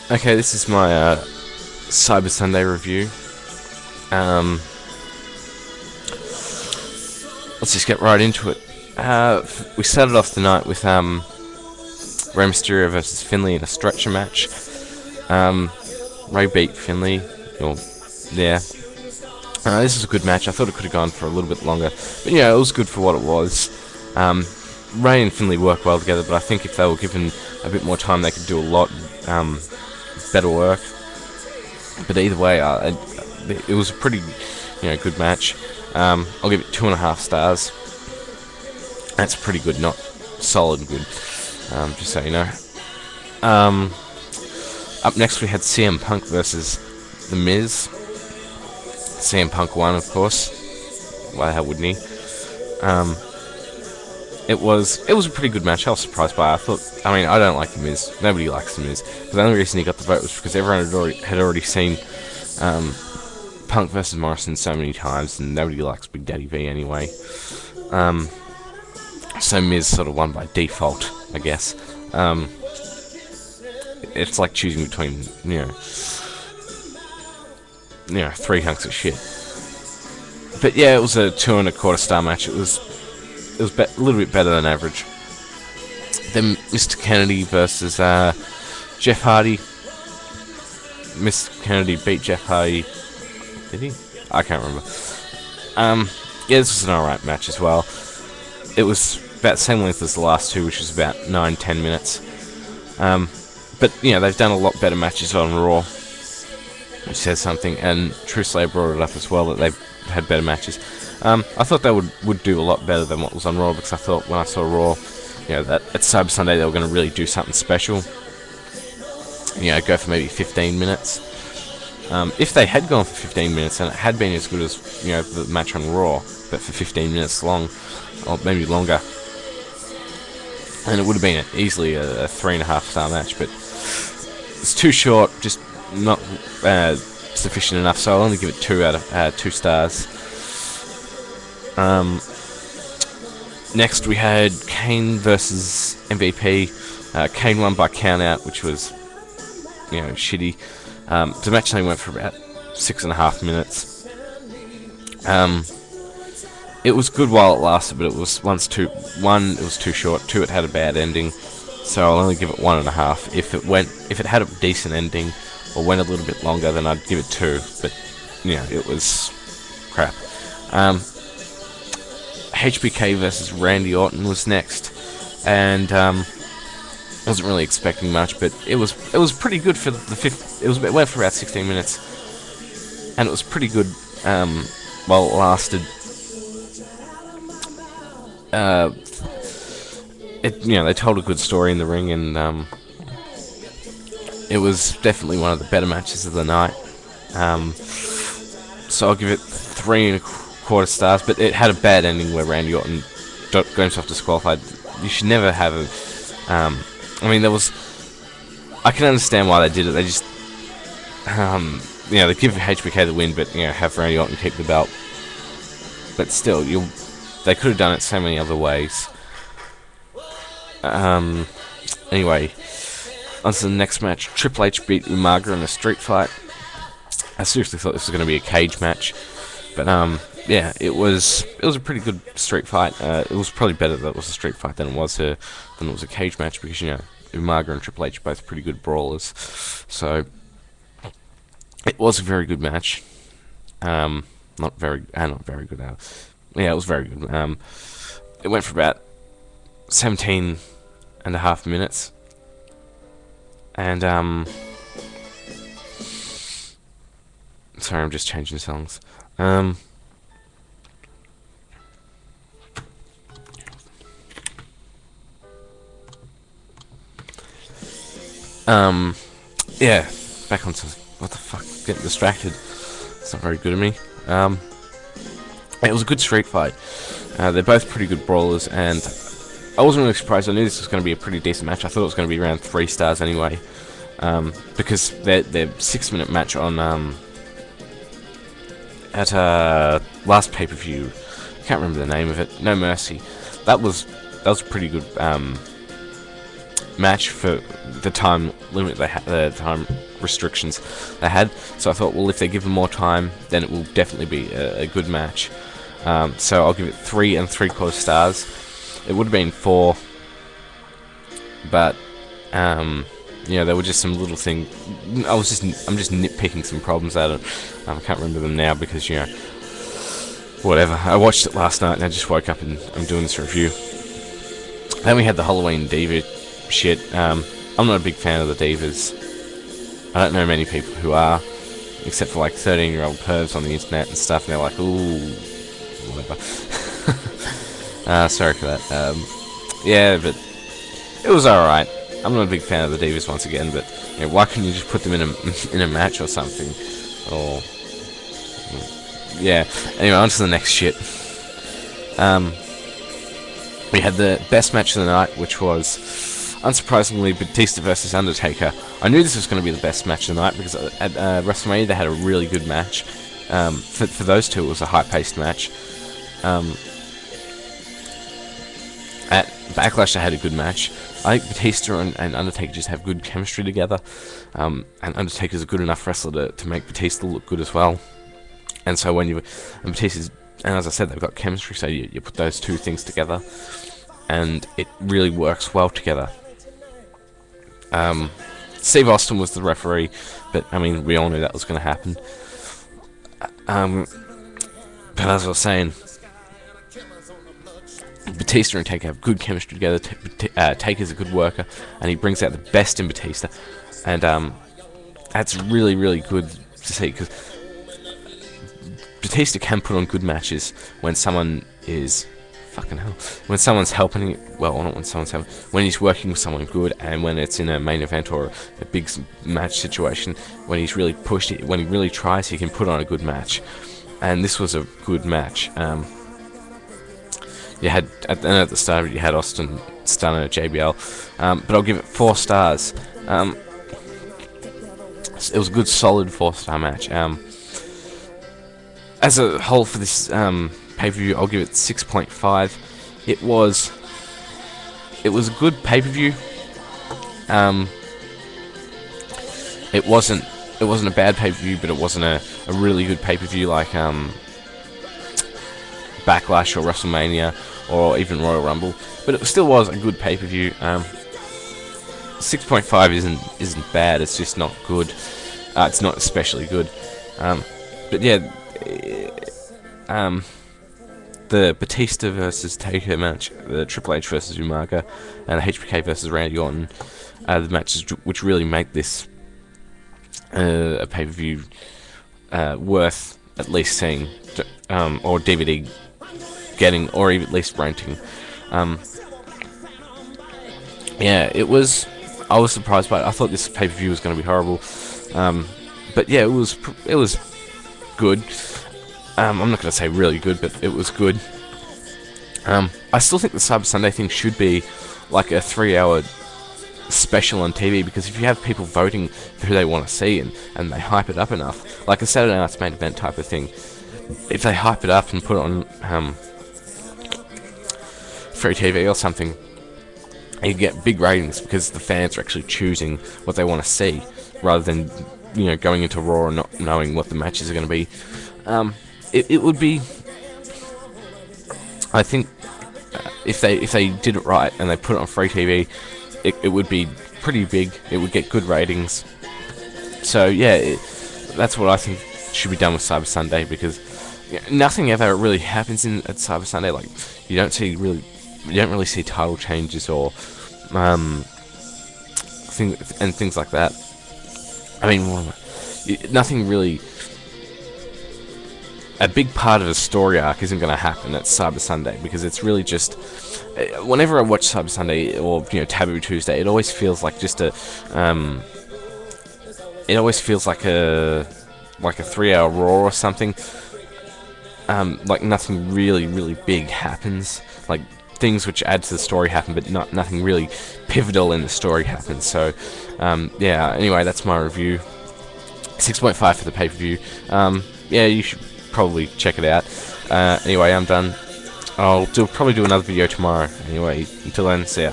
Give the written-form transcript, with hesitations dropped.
Okay, this is my Cyber Sunday review. Let's just get right into it. We started off the night with Rey Mysterio versus Finlay in a strecher match. Rey beat Finlay. Well, yeah. This was a good match. I thought it could have gone for a little bit longer, but yeah, it was good for what it was. Rey and Finlay work well together, but I think if they were given a bit more time, they could do a lot better work. But either way, it was a pretty, good match. I'll give it 2.5 stars. That's pretty good, not solid good. Just so you know. Up next, we had CM Punk versus The Miz. CM Punk won, of course. Why the hell wouldn't he? It was a pretty good match. I was surprised by it. I don't like The Miz. Nobody likes The Miz. But the only reason he got the vote was because everyone had already seen Punk versus Morrison so many times, and nobody likes Big Daddy V anyway. So Miz sort of won by default, I guess. It's like choosing between, three hunks of shit. But yeah, it was a 2.25 star match. It was a little bit better than average. Then Mr. Kennedy versus Jeff Hardy. Mr. Kennedy beat Jeff Hardy. Did he? I can't remember. Yeah, this was an alright match as well. It was about the same length as the last two, which was about 9-10 minutes. But, they've done a lot better matches on Raw, which says something, and True Slayer brought it up as well, that they've had better matches. I thought they would do a lot better than what was on Raw, because I thought when I saw Raw, that at Cyber Sunday they were going to really do something special. Go for maybe 15 minutes. If they had gone for 15 minutes, and it had been as good as, the match on Raw, but for 15 minutes long, or maybe longer, and it would have been easily a 3.5 star match, but it's too short, just not sufficient enough, so I'll only give it 2 out of 2 stars. Next we had Kane versus MVP. Kane won by countout, which was, shitty. The match only went for about 6.5 minutes. It was good while it lasted, but it was it was too short. 2, it had a bad ending, so I'll only give it 1.5. If it had a decent ending or went a little bit longer, then I'd give it 2. But it was crap. HBK versus Randy Orton was next, and wasn't really expecting much, but it was pretty good for the fifth. It went for about 16 minutes, and it was pretty good while it lasted. They told a good story in the ring, and it was definitely one of the better matches of the night. So I'll give it 3.25 stars, but it had a bad ending where Randy Orton got himself disqualified. You should never have a. I can understand why they did it. They just, they give HBK the win, but have Randy Orton keep the belt. But still, they could have done it so many other ways. Anyway, on to the next match. Triple H beat Umaga in a street fight. I seriously thought this was going to be a cage match, but yeah, it was a pretty good street fight. It was probably better that it was a street fight than it was a cage match, because Umaga and Triple H are both pretty good brawlers. So it was a very good match. Not very good. Yeah, it was very good. It went for about 17.5 minutes, and sorry, I'm just changing songs. Yeah, back onto what the fuck, getting distracted. It's not very good of me. It was a good street fight. They're both pretty good brawlers, and I wasn't really surprised. I knew this was going to be a pretty decent match. I thought it was going to be around 3 stars anyway, because their 6-minute match on at last pay-per-view, I can't remember the name of it. No Mercy. That was a pretty good match for the time limit they had, the time restrictions they had. So I thought, well, if they give them more time, then it will definitely be a good match. So I'll give it 3 3/4 stars. It would have been 4, but you know, there were just some little things. I'm just nitpicking some problems at it. I can't remember them now because, you know, whatever. I watched it last night and I just woke up and I'm doing this review. Then we had the Halloween diva shit. I'm not a big fan of the divas. I don't know many people who are, except for like 13-year-old pervs on the internet and stuff, and they're like, ooh, whatever. Sorry for that. Yeah, but it was alright. I'm not a big fan of the divas once again, but you know, why couldn't you just put them in a match or something? Or yeah. Anyway, on to the next shit. We had the best match of the night, which was, unsurprisingly, Batista versus Undertaker. I knew this was going to be the best match of the night because at WrestleMania they had a really good match. For those two, it was a high-paced match. At Backlash, they had a good match. I think Batista and Undertaker just have good chemistry together. And Undertaker's a good enough wrestler to make Batista look good as well. And so when Batista's, and as I said, they've got chemistry, so you put those two things together, and it really works well together. Steve Austin was the referee, but I mean, we all knew that was going to happen. But as I was saying, Batista and Taker have good chemistry together. Taker's a good worker, and he brings out the best in Batista, and that's really, really good to see, because Batista can put on good matches when someone is when someone's helping. Well, not when someone's helping. When he's working with someone good, and when it's in a main event or a big match situation, when he's really pushed it, when he really tries, he can put on a good match. And this was a good match. You had at the start of it, you had Austin, Stunner, JBL, but I'll give it 4 stars. It was a good, solid 4-star match. As a whole for this pay-per-view, I'll give it 6.5. It was a good pay-per-view. It wasn't a bad pay-per-view, but it wasn't a really good pay-per-view like Backlash or WrestleMania or even Royal Rumble, but it still was a good pay-per-view. 6.5 isn't bad. It's just not good. It's not especially good. But yeah, the Batista versus Taker match, the Triple H versus Umaga, and the HBK versus Randy Orton, the matches which really make this a pay-per-view worth at least seeing, or DVD getting, or even at least renting. Yeah, it was. I was surprised by it. I thought this pay-per-view was going to be horrible, but yeah, it was good. I'm not going to say really good, but it was good. I still think the Cyber Sunday thing should be like a 3-hour special on TV, because if you have people voting for who they want to see and they hype it up enough, like a Saturday Night's Main Event type of thing, if they hype it up and put it on free TV or something, you get big ratings because the fans are actually choosing what they want to see, rather than, you know, going into Raw and not knowing what the matches are going to be. It would be, I think, if they did it right and they put it on free TV, it would be pretty big. It would get good ratings. So yeah, that's what I think should be done with Cyber Sunday, because nothing ever really happens at Cyber Sunday. Like, you don't really see title changes or things like that. I mean, nothing really. A big part of a story arc isn't going to happen at Cyber Sunday, because it's really just, whenever I watch Cyber Sunday or, you know, Taboo Tuesday, it always feels like just a 3-hour Raw or something. Like nothing really big happens. Like things which add to the story happen, but nothing really pivotal in the story happens. So yeah. Anyway, that's my review. 6.5 for the pay-per-view. Yeah, you should probably check it out. Anyway, I'm done. I'll probably do another video tomorrow. Anyway, until then, see ya.